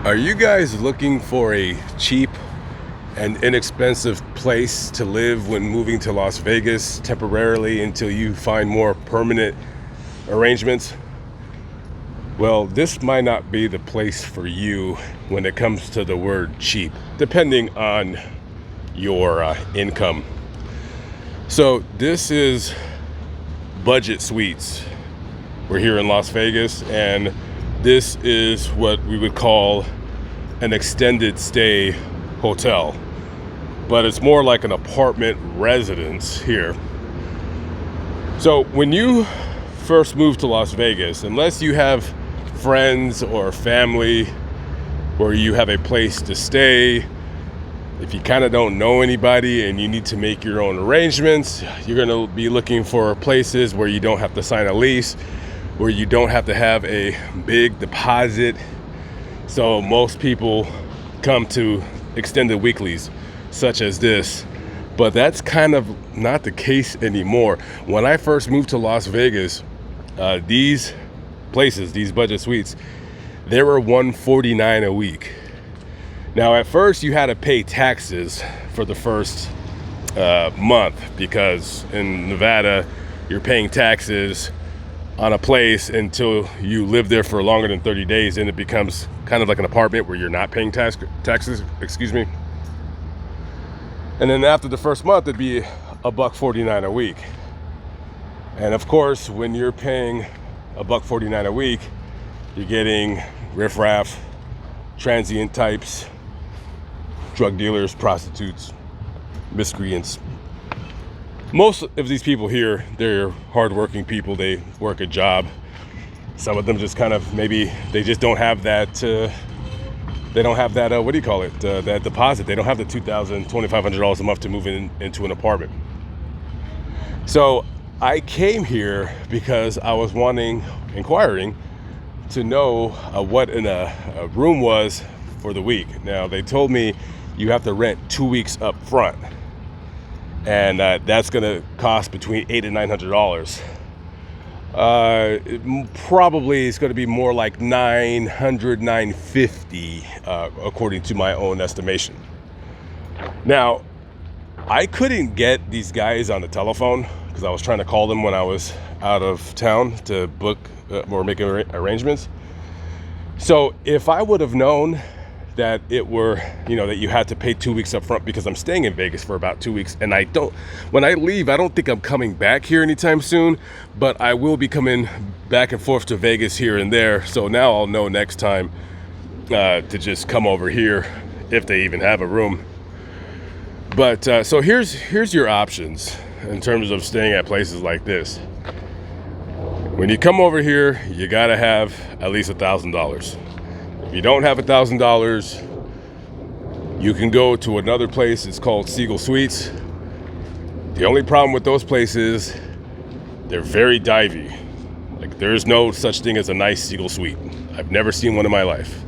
Are you guys looking for a cheap and inexpensive place to live when moving to Las Vegas temporarily until you find more permanent arrangements? Well, this might not be the place for you when it comes to the word cheap, depending on your income. So this is Budget Suites. We're here in Las Vegas, and this is what we would call an extended stay hotel, but it's more like an apartment residence here. So when you first move to Las Vegas, unless you have friends or family where you have a place to stay, if you kind of don't know anybody and you need to make your own arrangements, you're going to be looking for places where you don't have to sign a lease, where you don't have to have a big deposit. So most people come to extended weeklies such as this, but that's kind of not the case anymore. When I first moved to Las Vegas, these places, these budget suites, they were $149 a week. Now at first you had to pay taxes for the first month, because in Nevada you're paying taxes on a place until you live there for longer than 30 days, and it becomes kind of like an apartment where you're not paying taxes, excuse me. And then after the first month, it'd be $149 a week. And of course, when you're paying $149 a week, you're getting riffraff, transient types, drug dealers, prostitutes, miscreants. Most of these people here, they're hardworking people. They work a job. Some of them just kind of, maybe they just don't have that, they don't have that, what do you call it, that deposit. They don't have the $2,000, $2,500 a month to move into an apartment. So I came here because I was inquiring to know what a room was for the week. Now they told me you have to rent 2 weeks up front, and that's going to cost between $800 and $900. Probably it's going to be more like $900, $950, according to my own estimation. Now, I couldn't get these guys on the telephone because I was trying to call them when I was out of town to book or make arrangements. So if I would have known that that you had to pay 2 weeks up front, because I'm staying in Vegas for about 2 weeks, and when I leave, I don't think I'm coming back here anytime soon, but I will be coming back and forth to Vegas here and there. So now I'll know next time to just come over here if they even have a room. But so here's your options in terms of staying at places like this. When you come over here, you gotta have at least $1,000. If you don't have $1,000, you can go to another place. It's called Siegel Suites. The only problem with those places, they're very divey. Like, there's no such thing as a nice Siegel Suite. I've never seen one in my life.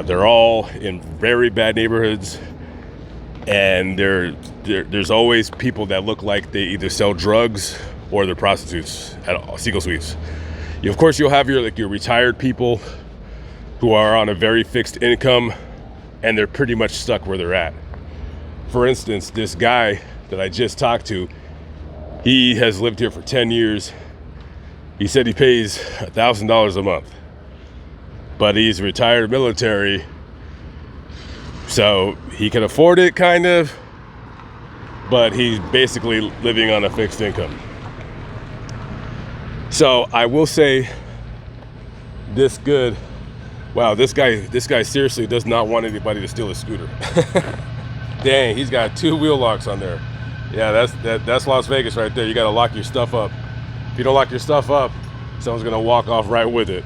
They're all in very bad neighborhoods, and there's always people that look like they either sell drugs or they're prostitutes at Siegel Suites. Of course, you'll have your retired people who are on a very fixed income, and they're pretty much stuck where they're at. For instance, this guy that I just talked to, he has lived here for 10 years. He said he pays $1,000 a month, but he's retired military, so he can afford it kind of, but he's basically living on a fixed income. So I will say this good. Wow, this guy seriously does not want anybody to steal his scooter. Dang, he's got 2 wheel locks on there. Yeah, that's Las Vegas right there. You got to lock your stuff up. If you don't lock your stuff up, someone's gonna walk off right with it.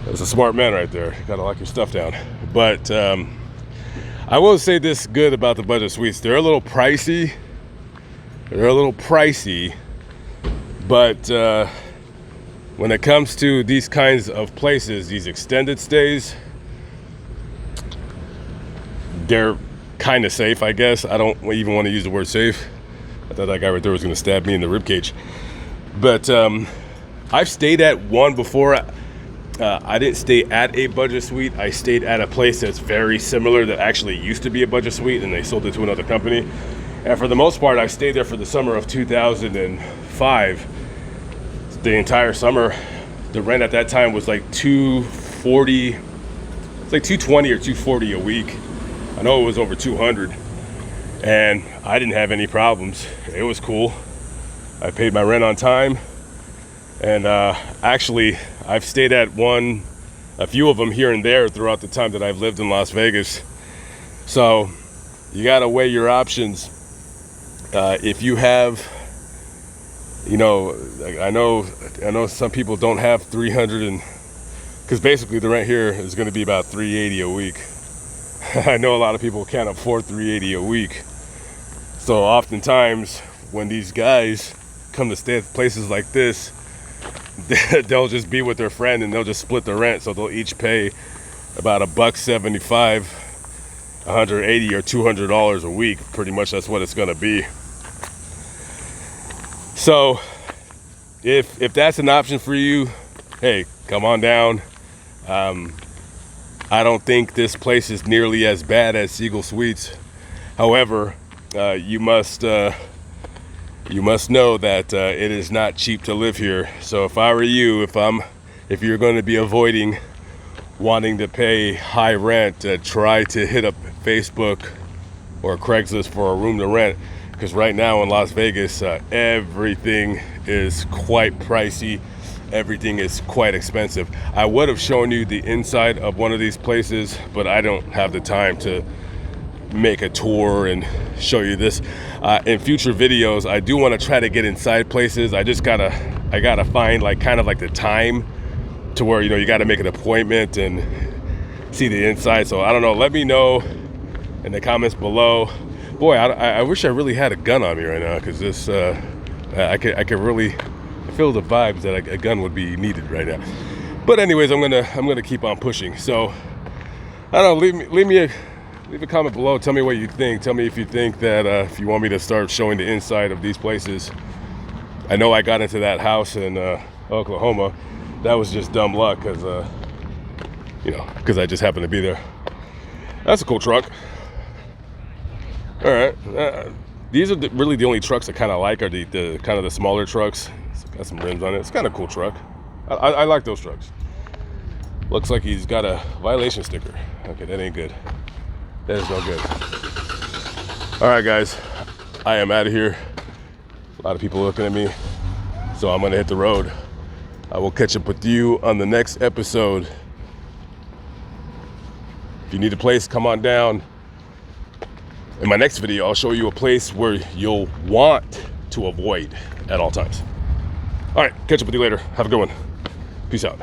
That's a smart man right there. You got to lock your stuff down. But I will say this good about the budget suites. They're a little pricey. But when it comes to these kinds of places, these extended stays, they're kind of safe, I guess. I don't even want to use the word safe. I thought that guy right there was going to stab me in the ribcage. But I've stayed at one before. I didn't stay at a budget suite. I stayed at a place that's very similar that actually used to be a budget suite, and they sold it to another company. And for the most part, I stayed there for the summer of 2005. The entire summer. The rent at that time was like $240. It's like $220 or $240 a week. I know it was over $200, and I didn't have any problems. It was cool. I paid my rent on time, and actually, I've stayed at a few of them here and there throughout the time that I've lived in Las Vegas. So you gotta weigh your options. If you have, you know, I know some people don't have 300, and because basically the rent here is going to be about $380 a week. I know a lot of people can't afford $380 a week. So oftentimes when these guys come to stay at places like this, they'll just be with their friend and they'll just split the rent. So they'll each pay about $175, $180 or $200 a week. Pretty much that's what it's going to be. So if that's an option for you, hey, come on down. I don't think this place is nearly as bad as Seagull Suites. However, you must know that it is not cheap to live here. So if I were you, if you're going to be avoiding wanting to pay high rent, try to hit up Facebook or Craigslist for a room to rent. Because right now in Las Vegas, everything is quite pricey. Everything is quite expensive. I would have shown you the inside of one of these places, but I don't have the time to make a tour and show you this. In future videos, I do want to try to get inside places. I gotta find like kind of like the time to where, you know, you gotta make an appointment and see the inside. So I don't know, let me know in the comments below. Boy, I wish I really had a gun on me right now, because this I could really feel the vibes that a gun would be needed right now. But anyways, I'm gonna keep on pushing. So I don't know, leave a comment below. Tell me what you think. Tell me if you think that if you want me to start showing the inside of these places. I know I got into that house in Oklahoma. That was just dumb luck, because because I just happened to be there. That's a cool truck. All right, these are really the only trucks I kind of like, are the kind of the smaller trucks. It's got some rims on it. It's kind of a cool truck. I like those trucks. Looks like he's got a violation sticker. Okay, that ain't good. That is no good. All right, guys, I am out of here. A lot of people looking at me, so I'm gonna hit the road. I will catch up with you on the next episode. If you need a place, come on down. In my next video, I'll show you a place where you'll want to avoid at all times. All right, catch up with you later. Have a good one. Peace out.